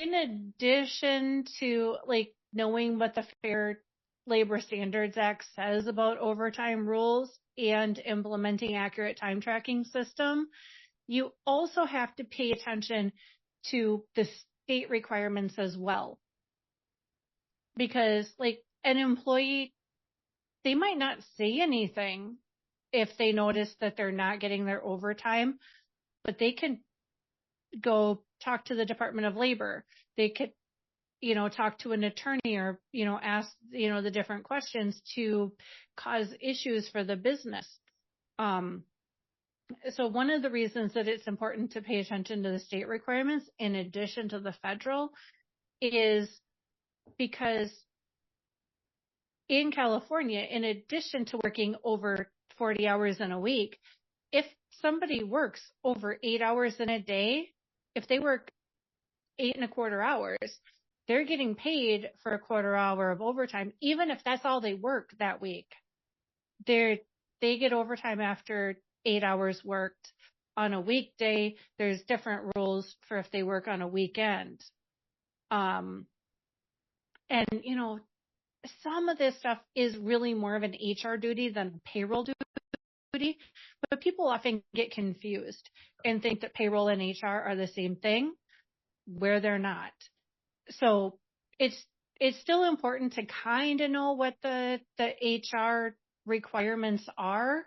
in addition to like knowing what the Fair Labor Standards Act says about overtime rules and implementing accurate time tracking system, you also have to pay attention to the state requirements as well. Because like an employee, they might not say anything if they notice that they're not getting their overtime, but they can go talk to the Department of Labor. They could, talk to an attorney or, ask, the different questions to cause issues for the business. So one of the reasons that it's important to pay attention to the state requirements in addition to the federal is because in California, in addition to working over 40 hours in a week, if somebody works over 8 hours in a day, if they work 8.25 hours, they're getting paid for a quarter hour of overtime, even if that's all they work that week. They get overtime after 8 hours worked on a weekday. There's different rules for if they work on a weekend. And, some of this stuff is really more of an HR duty than a payroll duty, but people often get confused and think that payroll and HR are the same thing, where they're not. So it's still important to kind of know what the HR requirements are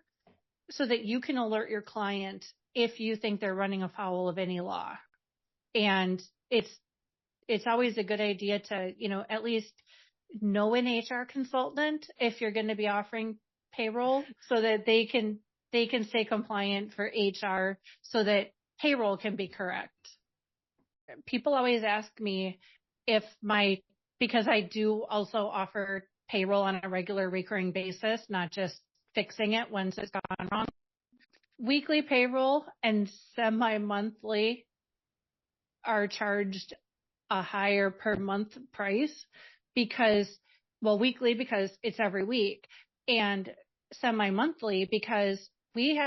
so that you can alert your client if you think they're running afoul of any law. And it's always a good idea to, at least know an HR consultant if you're going to be offering payroll so that they can stay compliant for HR so that payroll can be correct. People always ask me because I do also offer payroll on a regular recurring basis, not just fixing it once it's gone wrong. Weekly payroll and semi-monthly are charged a higher per month price weekly because it's every week, and semi-monthly because we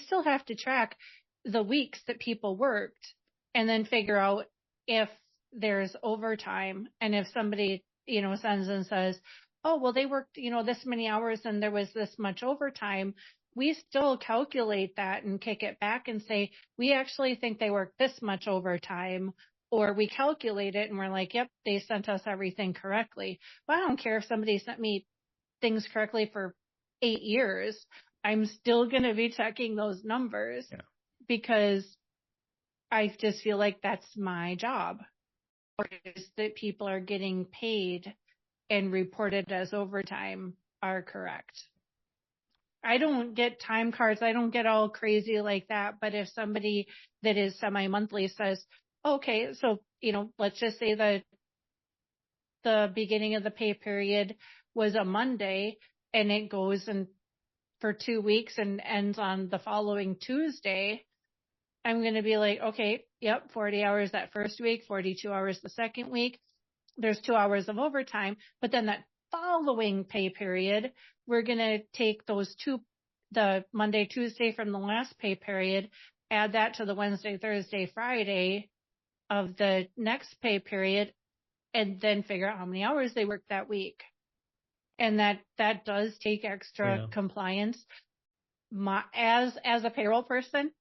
still have to track the weeks that people worked and then figure out if there's overtime. And if somebody, sends and says, oh, well, they worked, this many hours and there was this much overtime, we still calculate that and kick it back and say, we actually think they worked this much overtime, or we calculate it and we're like, yep, they sent us everything correctly. Well, I don't care if somebody sent me things correctly for 8 years. I'm still going to be checking those numbers because I just feel like that's my job, is that people are getting paid and reported as overtime are correct. I don't get time cards. I don't get all crazy like that. But if somebody that is semi-monthly says, okay, so, let's just say that the beginning of the pay period was a Monday and it goes for 2 weeks and ends on the following Tuesday, I'm going to be like, okay, yep, 40 hours that first week, 42 hours the second week. There's 2 hours of overtime. But then that following pay period, we're going to take the Monday, Tuesday from the last pay period, add that to the Wednesday, Thursday, Friday of the next pay period, and then figure out how many hours they worked that week. And that does take extra compliance. As a payroll person,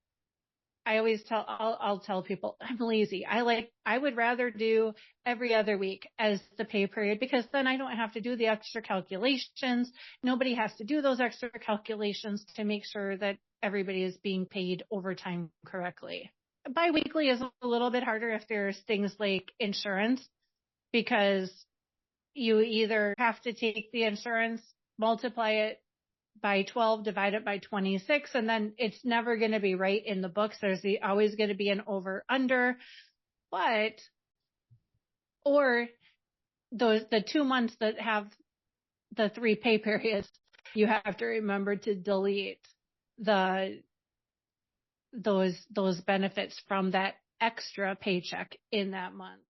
I always I'll tell people I'm lazy. I would rather do every other week as the pay period because then I don't have to do the extra calculations. Nobody has to do those extra calculations to make sure that everybody is being paid overtime correctly. Biweekly is a little bit harder if there's things like insurance, because you either have to take the insurance, multiply it by 12, divide it by 26, and then it's never going to be right in the books. There's always going to be an over under, or the 2 months that have the 3 pay periods, you have to remember to delete those benefits from that extra paycheck in that month.